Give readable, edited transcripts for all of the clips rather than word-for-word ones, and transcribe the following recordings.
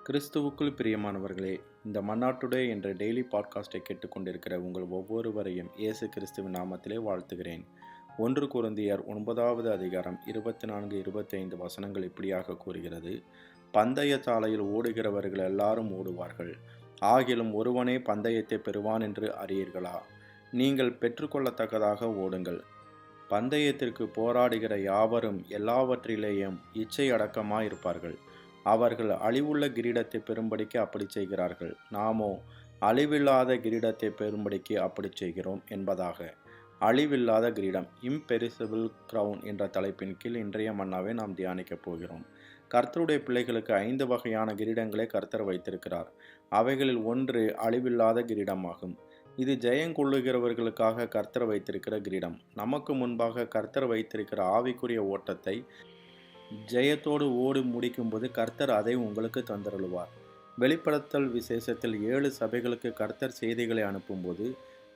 கிறிஸ்துவுக்குள் பிரியமானவர்களே, இந்த மன்னாட்டுடே என்ற டெய்லி பாட்காஸ்டை கேட்டுக்கொண்டிருக்கிற உங்கள் ஒவ்வொருவரையும் இயேசு கிறிஸ்துவின் நாமத்திலே வாழ்த்துகிறேன். 1 கொரிந்தியர் 9வது அதிகாரம் 24-25 வசனங்கள் இப்படியாக கூறுகிறது. பந்தய சாலையில் ஓடுகிறவர்கள் எல்லாரும் ஓடுவார்கள், ஆகிலும் ஒருவனே பந்தயத்தை பெறுவான் என்று அறியீர்களா? நீங்கள் பெற்றுக்கொள்ளத்தக்கதாக ஓடுங்கள். பந்தயத்திற்கு போராடுகிற யாவரும் எல்லாவற்றிலேயும் இச்சை அடக்கமாயிருப்பார்கள். அவர்கள் அழிவுள்ள கிரீடத்தை பெறும்படிக்கு அப்படி செய்கிறார்கள், நாமோ அழிவில்லாத கிரீடத்தை பெறும்படிக்கு அப்படி செய்கிறோம் என்பதாக. அழிவில்லாத கிரீடம், இம்பெரிசபிள் கிரவுன் என்ற தலைப்பின் கீழ் இன்றைய மன்னாவை நாம் தியானிக்கப் போகிறோம். கர்த்தருடைய பிள்ளைகளுக்கு 5 வகையான கிரீடங்களை கர்த்தர் வைத்திருக்கிறார். அவைகளில் ஒன்று அழிவில்லாத கிரீடமாகும். இது ஜெயங்கொள்ளுகிறவர்களுக்காக கர்த்தர் வைத்திருக்கிற கிரீடம். நமக்கு முன்பாக கர்த்தர் வைத்திருக்கிற ஆவிக்குரிய ஓட்டத்தை ஜெயத்தோடு ஓடி முடிக்கும்போது கர்த்தர் அதை உங்களுக்கு தந்தருளுவார். வெளிப்படுத்தல் விசேஷத்தில் 7 சபைகளுக்கு கர்த்தர் செய்திகளை அனுப்பும்போது,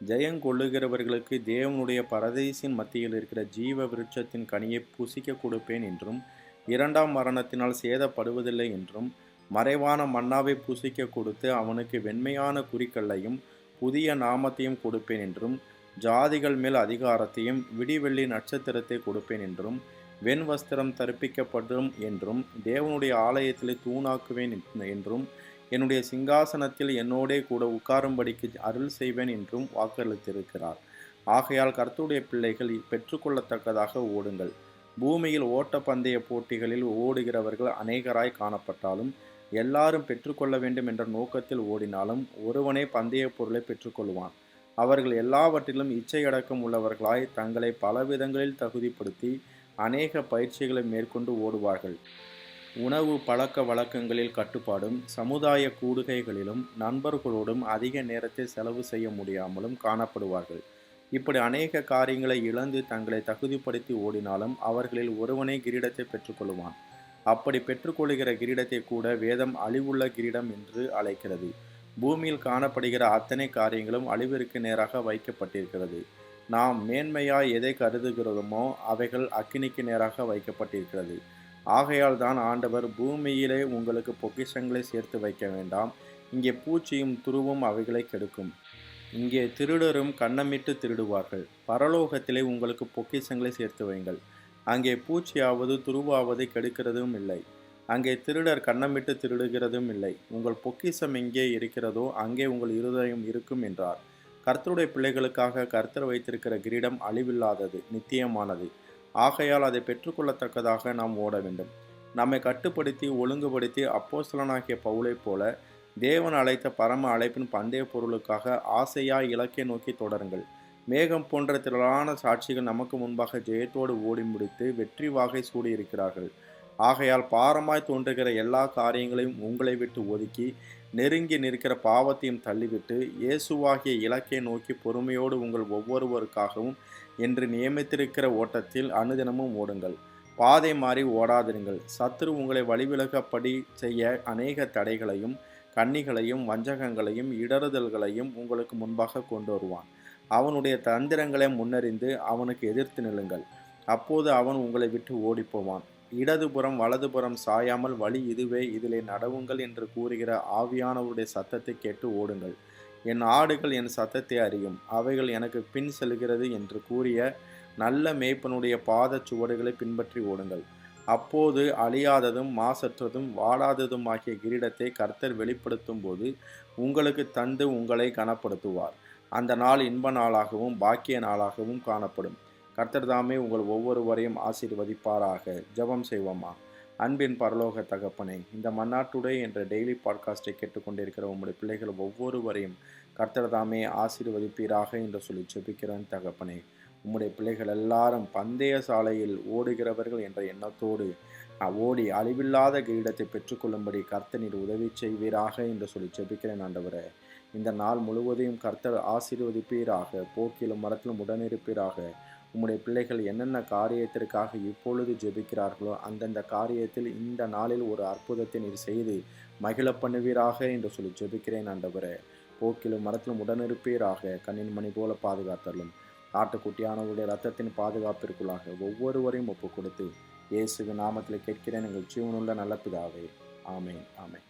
ஜெயங்கொள்ளுகிறவர்களுக்கு தேவனுடைய பரதேசின் மத்தியில் இருக்கிற ஜீவ விருட்சத்தின் கனியை புசிக்க கொடுப்பேன் என்றும், 2ஆம் மரணத்தினால் சேதப்படுவதில்லை என்றும், மறைவான மன்னாவை புசிக்க கொடுத்து அவனுக்கு வெண்மையான குறிக்கல்லையும் புதிய நாமத்தையும் கொடுப்பேன் என்றும், ஜாதிகள் மேல் அதிகாரத்தையும் விடிவெள்ளி நட்சத்திரத்தை கொடுப்பேன் என்றும், வெண் வஸ்திரம் தரிப்பிக்கப்படும் என்றும், தேவனுடைய ஆலயத்திலே தூணாக்குவேன் என்றும், என்னுடைய சிங்காசனத்தில் என்னோடே கூட உட்காரும்படிக்கு அருள் செய்வேன் என்றும் வாக்களித்திருக்கிறார். ஆகையால் கர்த்தருடைய பிள்ளைகள் பெற்றுக்கொள்ளத்தக்கதாக ஓடுங்கள். பூமியில் ஓட்டப்பந்தய போட்டிகளில் ஓடுகிறவர்கள் அநேகராய் காணப்பட்டாலும், எல்லாரும் பெற்றுக்கொள்ள வேண்டும் என்ற நோக்கத்தில் ஓடினாலும் ஒருவனே பந்தய பொருளை பெற்றுக்கொள்வான். அவர்கள் எல்லாவற்றிலும் இச்சையடக்கம் உள்ளவர்களாய் தங்களை பலவிதங்களில் தகுதிப்படுத்தி அநேக பயிற்சிகளை மேற்கொண்டு ஓடுவார்கள். உணவு பழக்க வழக்கங்களில் கட்டுப்பாடும், சமுதாய கூடுகைகளிலும் நண்பர்களோடும் அதிக நேரத்தை செலவு செய்ய முடியாமலும் காணப்படுவார்கள். இப்படி அநேக காரியங்களை இழந்து தங்களை தகுதிப்படுத்தி ஓடினாலும் அவர்களில் ஒருவனே கிரீடத்தை பெற்றுக்கொள்வான். அப்படி பெற்றுக்கொள்கிற கிரீடத்தை கூட வேதம் அழிவுள்ள கிரீடம் என்று அழைக்கிறது. பூமியில் காணப்படுகிற அத்தனை காரியங்களும் அழிவிற்கு நேராக வைக்கப்பட்டிருக்கிறது. நாம் மேன்மையாய் எதை கருதுகிறோமோ அவைகள் அக்கினிக்கு நேராக வைக்கப்பட்டிருக்கிறது. ஆகையால் தான் ஆண்டவர், பூமியிலே உங்களுக்கு பொக்கிஷங்களை சேர்த்து வைக்க வேண்டாம், இங்கே பூச்சியும் துருவும் அவைகளை கெடுக்கும், இங்கே திருடரும் கன்னமிட்டு திருடுவார்கள். பரலோகத்திலே உங்களுக்கு பொக்கிஷங்களை சேர்த்து வைங்கள், அங்கே பூச்சியாவது துருவாவது கெடுக்கிறதும் இல்லை, அங்கே திருடர் கன்னமிட்டு திருடுகிறதும் இல்லை. உங்கள் பொக்கிஷம் எங்கே இருக்கிறதோ அங்கே உங்கள் இருதயம் இருக்கும் என்றார். கர்த்தருடைய பிள்ளைகளுக்காக கர்த்தர் வைத்திருக்கிற கிரீடம் அழிவில்லாதது, நித்தியமானது. ஆகையால் அதை பெற்றுக்கொள்ளத்தக்கதாக நாம் ஓட வேண்டும். நம்மை கட்டுப்படுத்தி ஒழுங்குபடுத்தி அப்போஸ்தலனாகிய பவுலைப் போல தேவன் அழைத்த பரம அழைப்பின் பந்தய பொருளுக்காக ஆசையாய் இலக்கை நோக்கி தொடருங்கள். மேகம் போன்ற திரளான சாட்சிகள் நமக்கு முன்பாக ஜெயத்தோடு ஓடி முடித்து வெற்றி வாகை சூடியிருக்கிறார்கள். ஆகையால் பாரமாய் தோன்றுகிற எல்லா காரியங்களையும் உங்களை விட்டு ஒதுக்கி நெருங்கி நிற்கிற பாவத்தையும் தள்ளிவிட்டு இயேசுவாகிய இலக்கை நோக்கி பொறுமையோடு உங்கள் ஒவ்வொருவருக்காகவும் என்று நியமித்திருக்கிற ஓட்டத்தில் அனுதினமும் ஓடுங்கள். பாதை மாறி ஓடாதிருங்கள். சத்துரு உங்களை வழிவிலகப்படி செய்ய அநேக தடைகளையும் கண்ணிகளையும் வஞ்சகங்களையும் இடறுதல்களையும் உங்களுக்கு முன்பாக கொண்டு வருவான். அவனுடைய தந்திரங்களை முன்னறிந்து அவனுக்கு எதிர்த்து நில்லுங்கள். அப்போது அவன் உங்களை விட்டு ஓடிப்போவான். இடதுபுறம் வலதுபுறம் சாயாமல் வழி இதுவே, இதிலே நடவுங்கள் என்று கூறுகிற ஆவியானவருடைய சத்தத்தை கேட்டு ஓடுங்கள். என் ஆடுகள் என் சத்தத்தை அறியும், அவைகள் எனக்கு பின் செல்கிறது என்று கூறிய நல்ல மேய்ப்பனுடைய பாத சுவடுகளை பின்பற்றி ஓடுங்கள். அப்போது அழியாததும் மாசற்றதும் வாடாததுமாகிய கிரீடத்தை கர்த்தர் வெளிப்படுத்தும் போது உங்களுக்கு தந்து உங்களை கனப்படுத்துவார். அந்த நாள் இன்ப நாளாகவும் பாக்கிய நாளாகவும் காணப்படும். கர்த்தர் தாமே உங்கள் ஒவ்வொருவரையும் ஆசீர்வதிப்பாராக. ஜெபம் செய்வோமா. அன்பின் பரலோக தகப்பனே, இந்த மன்னாட்டுடே என்ற டெய்லி பாட்காஸ்டை கேட்டுக்கொண்டிருக்கிற உங்களுடைய பிள்ளைகள் ஒவ்வொருவரையும் கர்த்தர் தாமே ஆசீர்வதிப்பீராக என்று சொல்லி ஜெபிக்கிறேன் தகப்பனே. உம்முடைய பிள்ளைகள் எல்லாரும் பந்தய சாலையில் ஓடுகிறவர்கள் என்ற எண்ணத்தோடு ஓடி அழிவில்லாத கிரீடத்தை பெற்றுக்கொள்ளும்படி கர்த்தர் நீர் உதவி செய்வீராக என்று சொல்லி ஜெபிக்கிறேன் ஆண்டவரே. இந்த நாள் முழுவதையும் கர்த்தர் ஆசீர்வதிப்பீராக, போக்கிலும் மரத்திலும் உடனிருப்பீராக. உம்முடைய பிள்ளைகள் என்னென்ன காரியத்திற்காக இப்பொழுது ஜெபிக்கிறார்களோ அந்தந்த காரியத்தில் இந்த நாளில் ஒரு அற்புதத்தை நீர் செய்து மகிழ பண்ணுவீராக என்று சொல்லி ஜெபிக்கிறேன் ஆண்டவரே. போக்கிலும் மரத்திலும் உடனிருப்பீராக. கண்ணின் மணி போல பாதுகாத்தலும் ஆட்டுக்குட்டியானவருடைய இரத்தத்தின் பாதுகாப்பிற்குள்ளாக ஒவ்வொருவரையும் ஒப்புக் கொடுத்து இயேசுவின் நாமத்தில் கேட்கிறேன் எங்கள் ஜீவனுள்ள நல்ல பிதாவே. ஆமென், ஆமென்.